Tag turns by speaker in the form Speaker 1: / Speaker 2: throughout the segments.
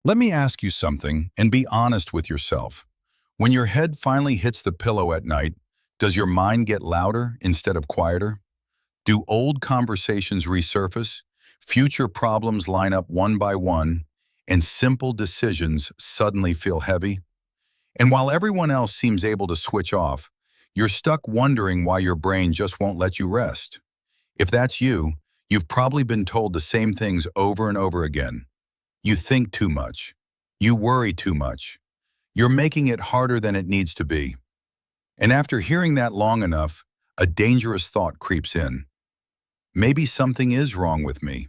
Speaker 1: Let me ask you something and be honest with yourself. When your head finally hits the pillow at night, does your mind get louder instead of quieter? Do old conversations resurface, future problems line up one by one, and simple decisions suddenly feel heavy? And while everyone else seems able to switch off, you're stuck wondering why your brain just won't let you rest. If that's you, you've probably been told the same things over and over again. You think too much. You worry too much. You're making it harder than it needs to be. And after hearing that long enough, a dangerous thought creeps in. Maybe something is wrong with me.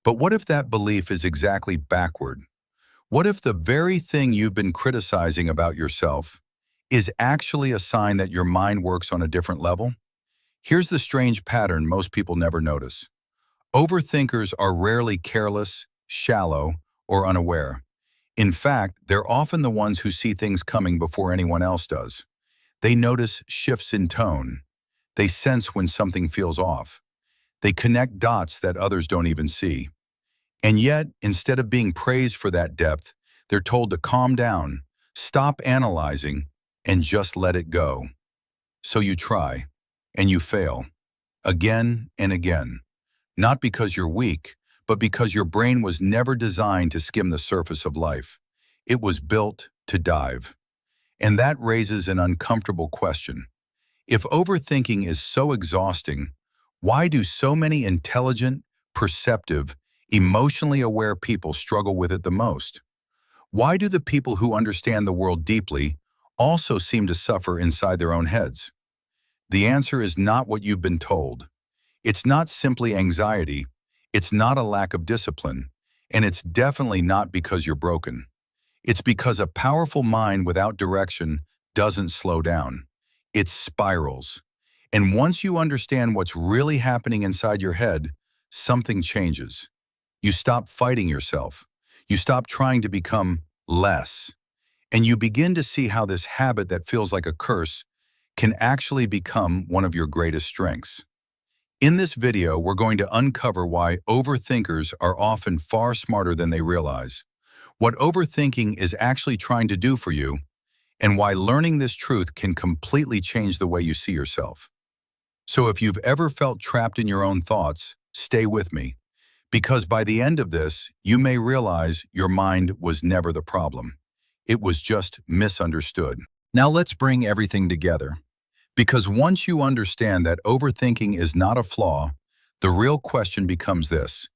Speaker 1: But what if that belief is exactly backward? What if the very thing you've been criticizing about yourself is actually a sign that your mind works on a different level? Here's the strange pattern most people never notice. Overthinkers are rarely careless, shallow, or unaware. In fact, they're often the ones who see things coming before anyone else does. They notice shifts in tone. They sense when something feels off. They connect dots that others don't even see. And yet, instead of being praised for that depth, they're told to calm down, stop analyzing, and just let it go. So you try, and you fail, again and again. Not because you're weak, but because your brain was never designed to skim the surface of life. It was built to dive. And that raises an uncomfortable question. If overthinking is so exhausting, why do so many intelligent, perceptive, emotionally aware people struggle with it the most? Why do the people who understand the world deeply also seem to suffer inside their own heads? The answer is not what you've been told. It's not simply anxiety, it's not a lack of discipline, and it's definitely not because you're broken. It's because a powerful mind without direction doesn't slow down. It spirals. And once you understand what's really happening inside your head, something changes. You stop fighting yourself. You stop trying to become less. And you begin to see how this habit that feels like a curse can actually become one of your greatest strengths. In this video, we're going to uncover why overthinkers are often far smarter than they realize, what overthinking is actually trying to do for you, and why learning this truth can completely change the way you see yourself. So if you've ever felt trapped in your own thoughts, stay with me, because by the end of this, you may realize your mind was never the problem. It was just misunderstood. Now let's bring everything together. Because once you understand that overthinking is not a flaw, the real question becomes this: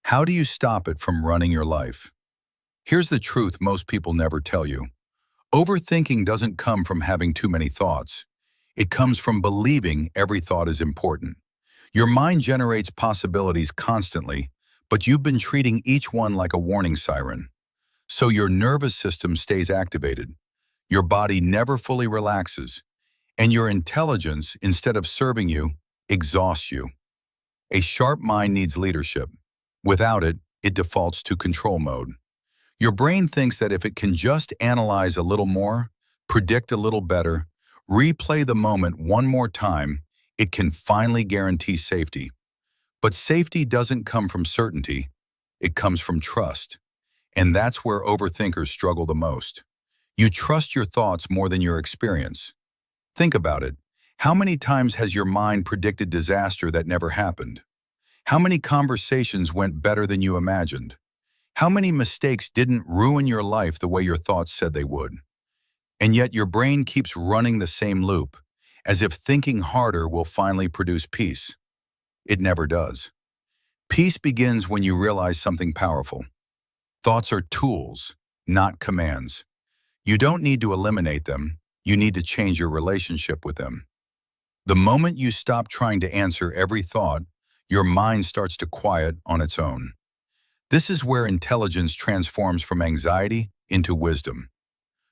Speaker 1: how do you stop it from running your life? Here's the truth most people never tell you. Overthinking doesn't come from having too many thoughts. It comes from believing every thought is important. Your mind generates possibilities constantly, but you've been treating each one like a warning siren. So your nervous system stays activated. Your body never fully relaxes. And your intelligence, instead of serving you, exhausts you. A sharp mind needs leadership. Without it, it defaults to control mode. Your brain thinks that if it can just analyze a little more, predict a little better, replay the moment one more time, it can finally guarantee safety. But safety doesn't come from certainty. It comes from trust. And that's where overthinkers struggle the most. You trust your thoughts more than your experience. Think about it. How many times has your mind predicted disaster that never happened? How many conversations went better than you imagined? How many mistakes didn't ruin your life the way your thoughts said they would? And yet your brain keeps running the same loop, as if thinking harder will finally produce peace. It never does. Peace begins when you realize something powerful. Thoughts are tools, not commands. You don't need to eliminate them. You need to change your relationship with them. The moment you stop trying to answer every thought, your mind starts to quiet on its own. This is where intelligence transforms from anxiety into wisdom.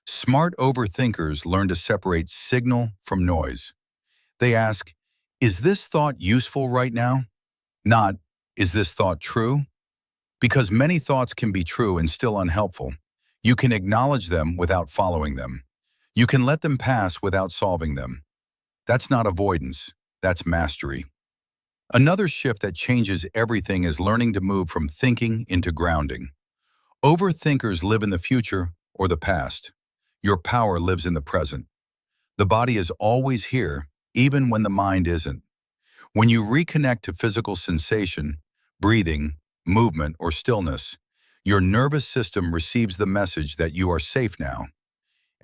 Speaker 1: Smart overthinkers learn to separate signal from noise. They ask, is this thought useful right now? Not, is this thought true? Because many thoughts can be true and still unhelpful. You can acknowledge them without following them. You can let them pass without solving them. That's not avoidance, that's mastery. Another shift that changes everything is learning to move from thinking into grounding. Overthinkers live in the future or the past. Your power lives in the present. The body is always here, even when the mind isn't. When you reconnect to physical sensation, breathing, movement, or stillness, your nervous system receives the message that you are safe now.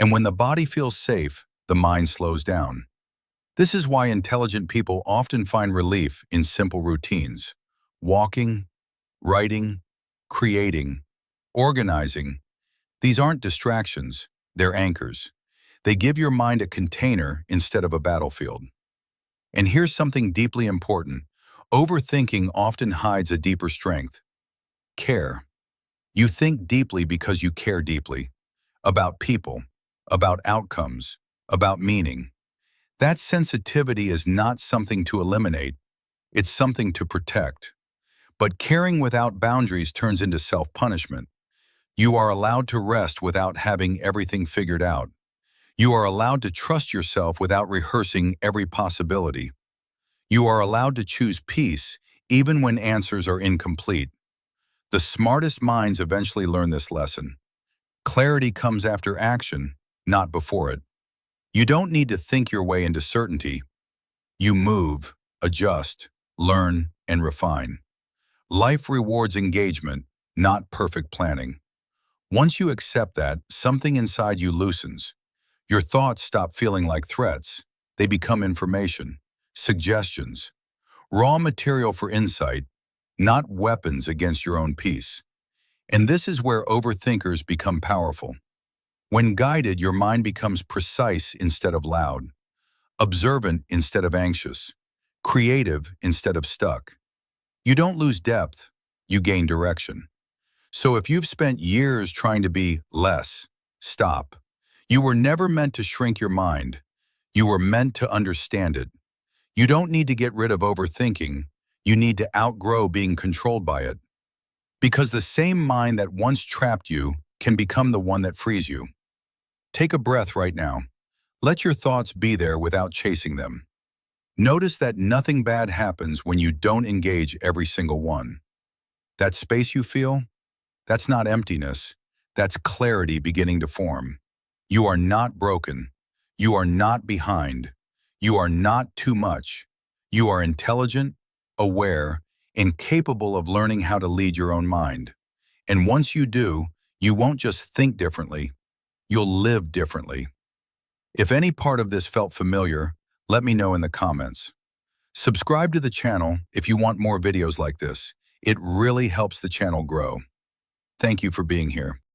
Speaker 1: And when the body feels safe, the mind slows down. This is why intelligent people often find relief in simple routines. Walking, writing, creating, organizing. These aren't distractions, they're anchors. They give your mind a container instead of a battlefield. And here's something deeply important. Overthinking often hides a deeper strength: care. You think deeply because you care deeply. About people, about outcomes, about meaning. That sensitivity is not something to eliminate, it's something to protect. But caring without boundaries turns into self-punishment. You are allowed to rest without having everything figured out. You are allowed to trust yourself without rehearsing every possibility. You are allowed to choose peace even when answers are incomplete. The smartest minds eventually learn this lesson. Clarity comes after action, not before it. You don't need to think your way into certainty. You move, adjust, learn, and refine. Life rewards engagement, not perfect planning. Once you accept that, something inside you loosens. Your thoughts stop feeling like threats. They become information, suggestions, raw material for insight, not weapons against your own peace. And this is where overthinkers become powerful. When guided, your mind becomes precise instead of loud, observant instead of anxious, creative instead of stuck. You don't lose depth, you gain direction. So if you've spent years trying to be less, stop. You were never meant to shrink your mind. You were meant to understand it. You don't need to get rid of overthinking. You need to outgrow being controlled by it. Because the same mind that once trapped you can become the one that frees you. Take a breath right now. Let your thoughts be there without chasing them. Notice that nothing bad happens when you don't engage every single one. That space you feel, that's not emptiness. That's clarity beginning to form. You are not broken. You are not behind. You are not too much. You are intelligent, aware, and capable of learning how to lead your own mind. And once you do, you won't just think differently, you'll live differently. If any part of this felt familiar, let me know in the comments. Subscribe to the channel if you want more videos like this. It really helps the channel grow. Thank you for being here.